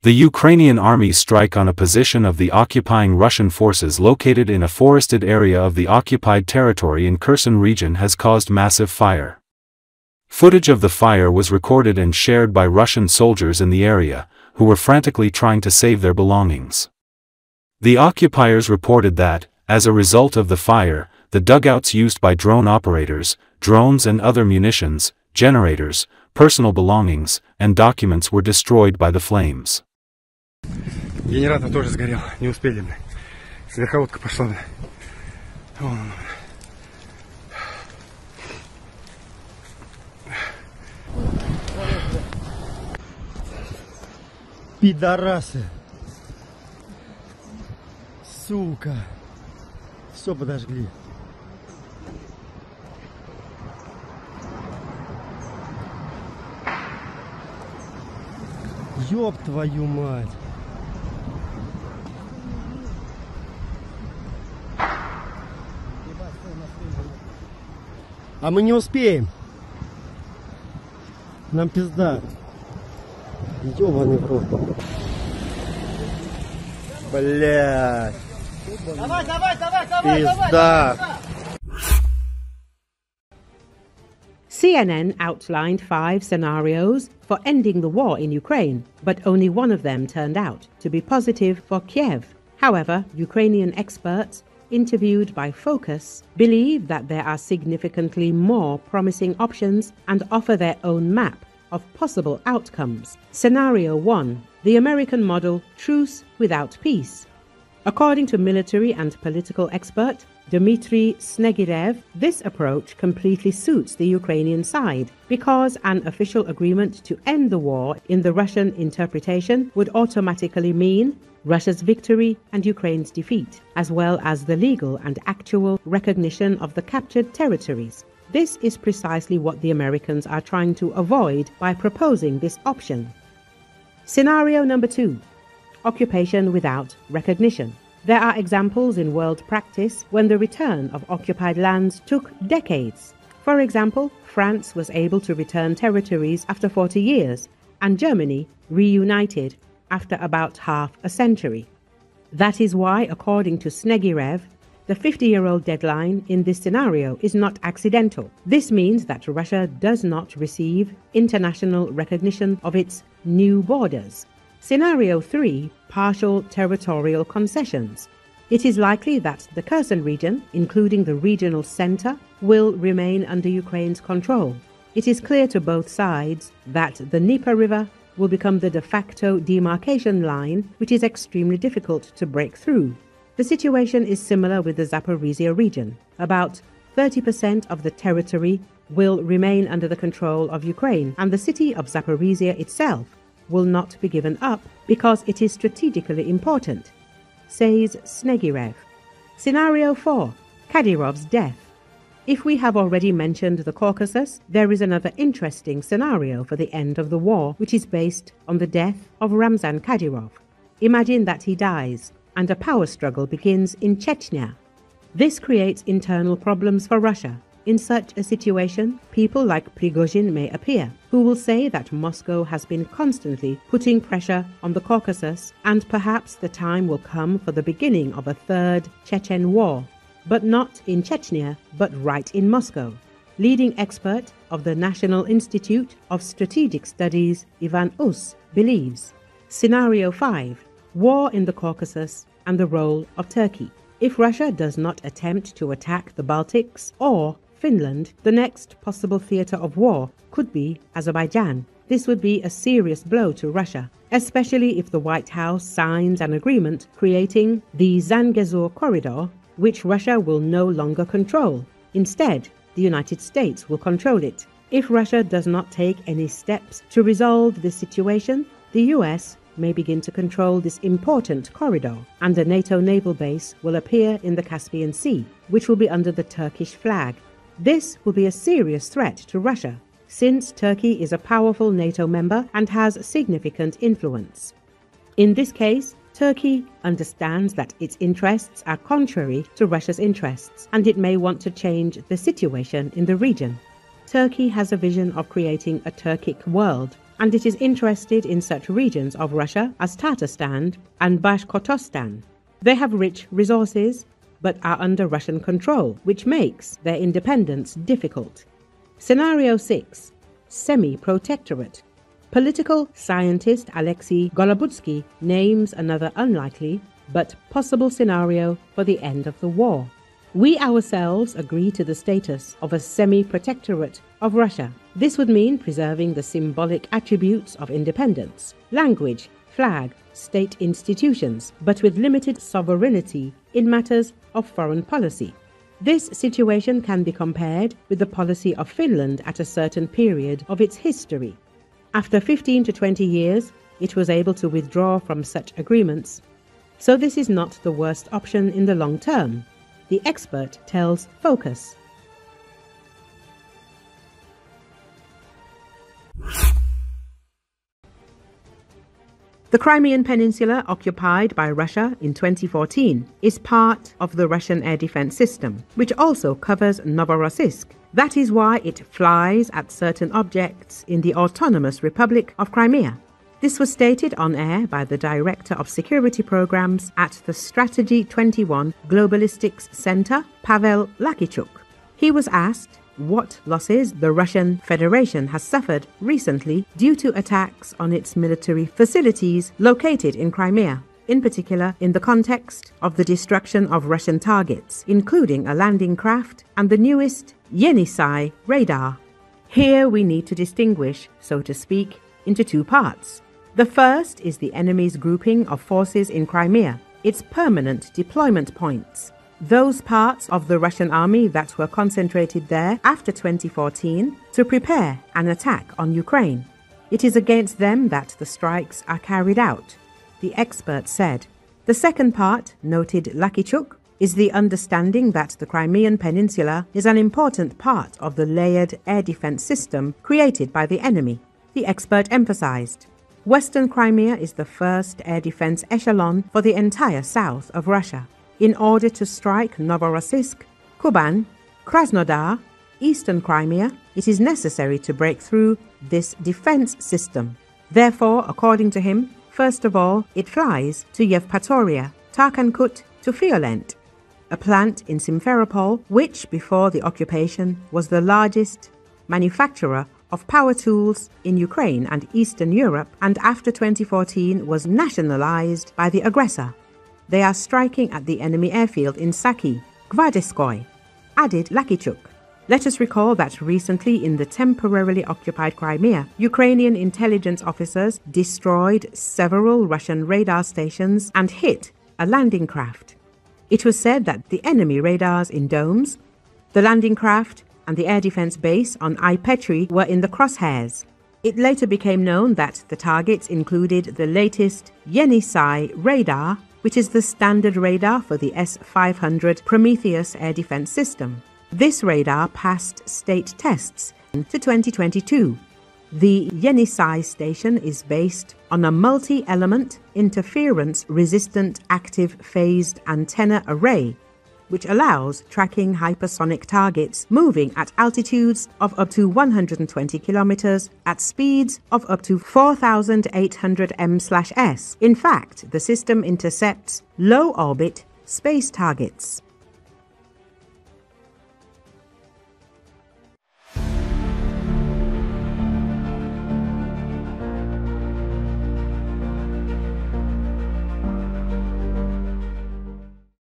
The Ukrainian army strike on a position of the occupying Russian forces located in a forested area of the occupied territory in Kherson region has caused massive fire. Footage of the fire was recorded and shared by Russian soldiers in the area, who were frantically trying to save their belongings. The occupiers reported that, as a result of the fire, the dugouts used by drone operators, drones and other munitions, generators, personal belongings, and documents were destroyed by the flames. Генератор тоже сгорел, не успели мы. Верховодка пошла. Пидорасы. Сука. Все подожгли. Ёб твою мать. А мы не успеем. Нам пизда. Ёбаный в рот. Блядь. Давай, давай, давай, давай, пизда. CNN outlined 5 scenarios for ending the war in Ukraine, but only one of them turned out to be positive for Kiev. However, Ukrainian experts interviewed by Focus believe that there are significantly more promising options and offer their own map of possible outcomes. Scenario 1. The American model, truce without peace. According to military and political expert Dmitry Snegirev, this approach completely suits the Ukrainian side because an official agreement to end the war in the Russian interpretation would automatically mean Russia's victory and Ukraine's defeat, as well as the legal and actual recognition of the captured territories. This is precisely what the Americans are trying to avoid by proposing this option. Scenario number 2. Occupation without recognition. There are examples in world practice when the return of occupied lands took decades. For example, France was able to return territories after 40 years, and Germany reunited after about half a century. That is why, according to Snegirev, the 50-year-old deadline in this scenario is not accidental. This means that Russia does not receive international recognition of its new borders. Scenario 3. Partial territorial concessions. It is likely that the Kherson region, including the regional center, will remain under Ukraine's control. It is clear to both sides that the Dnieper River will become the de facto demarcation line, which is extremely difficult to break through. The situation is similar with the Zaporizhia region. About 30% of the territory will remain under the control of Ukraine, and the city of Zaporizhia itself will not be given up because it is strategically important, says Snegirev. Scenario 4. Kadirov's death. If we have already mentioned the Caucasus, there is another interesting scenario for the end of the war, which is based on the death of Ramzan Kadyrov. Imagine that he dies, and a power struggle begins in Chechnya. This creates internal problems for Russia. In such a situation, people like Prigozhin may appear, who will say that Moscow has been constantly putting pressure on the Caucasus, and perhaps the time will come for the beginning of a third Chechen war. But not in Chechnya, but right in Moscow. Leading expert of the National Institute of Strategic Studies, Ivan Us, believes. Scenario 5. War in the Caucasus and the role of Turkey. If Russia does not attempt to attack the Baltics or Finland, the next possible theatre of war could be Azerbaijan. This would be a serious blow to Russia, especially if the White House signs an agreement creating the Zangezur corridor, which Russia will no longer control. Instead, the United States will control it. If Russia does not take any steps to resolve this situation, the US may begin to control this important corridor, and a NATO naval base will appear in the Caspian Sea, which will be under the Turkish flag. This will be a serious threat to Russia, since Turkey is a powerful NATO member and has significant influence. In this case, Turkey understands that its interests are contrary to Russia's interests, and it may want to change the situation in the region. Turkey has a vision of creating a Turkic world, and it is interested in such regions of Russia as Tatarstan and Bashkortostan. They have rich resources, but are under Russian control, which makes their independence difficult. Scenario 6. Semi-protectorate. Political scientist Alexei Golubutsky names another unlikely but possible scenario for the end of the war. We ourselves agree to the status of a semi-protectorate of Russia. This would mean preserving the symbolic attributes of independence, language, flag, state institutions, but with limited sovereignty in matters of foreign policy. This situation can be compared with the policy of Finland at a certain period of its history. After 15 to 20 years, it was able to withdraw from such agreements. So this is not the worst option in the long term, the expert tells Focus. The Crimean Peninsula, occupied by Russia in 2014, is part of the Russian air defense system, which also covers Novorossiysk. That is why it flies at certain objects in the Autonomous Republic of Crimea. This was stated on air by the Director of Security Programs at the Strategy 21 Globalistics Center, Pavel Lakichuk. He was asked what losses the Russian Federation has suffered recently due to attacks on its military facilities located in Crimea, in particular in the context of the destruction of Russian targets, including a landing craft and the newest Yenisei radar. Here we need to distinguish, so to speak, into two parts. The first is the enemy's grouping of forces in Crimea, its permanent deployment points. Those parts of the Russian army that were concentrated there after 2014 to prepare an attack on Ukraine. It is against them that the strikes are carried out, the expert said. The second part, noted Lakichuk, is the understanding that the Crimean Peninsula is an important part of the layered air defense system created by the enemy, the expert emphasized. Western Crimea is the first air defense echelon for the entire south of Russia. In order to strike Novorossiysk, Kuban, Krasnodar, eastern Crimea, it is necessary to break through this defense system. Therefore, according to him, first of all, it flies to Yevpatoria, Tarkankut to Fiolent, a plant in Simferopol, which before the occupation was the largest manufacturer of power tools in Ukraine and Eastern Europe, and after 2014 was nationalized by the aggressor. They are striking at the enemy airfield in Saki, Gvardeskoy, added Lakichuk. Let us recall that recently in the temporarily occupied Crimea, Ukrainian intelligence officers destroyed several Russian radar stations and hit a landing craft. It was said that the enemy radars in domes, the landing craft, and the air defense base on Aipetri were in the crosshairs. It later became known that the targets included the latest Yenisei radar, which is the standard radar for the S-500 Prometheus air defense system. This radar passed state tests to 2022. The Yenisei station is based on a multi-element, interference-resistant active phased antenna array, which allows tracking hypersonic targets moving at altitudes of up to 120 kilometers at speeds of up to 4,800 m/s. In fact, the system intercepts low-orbit space targets.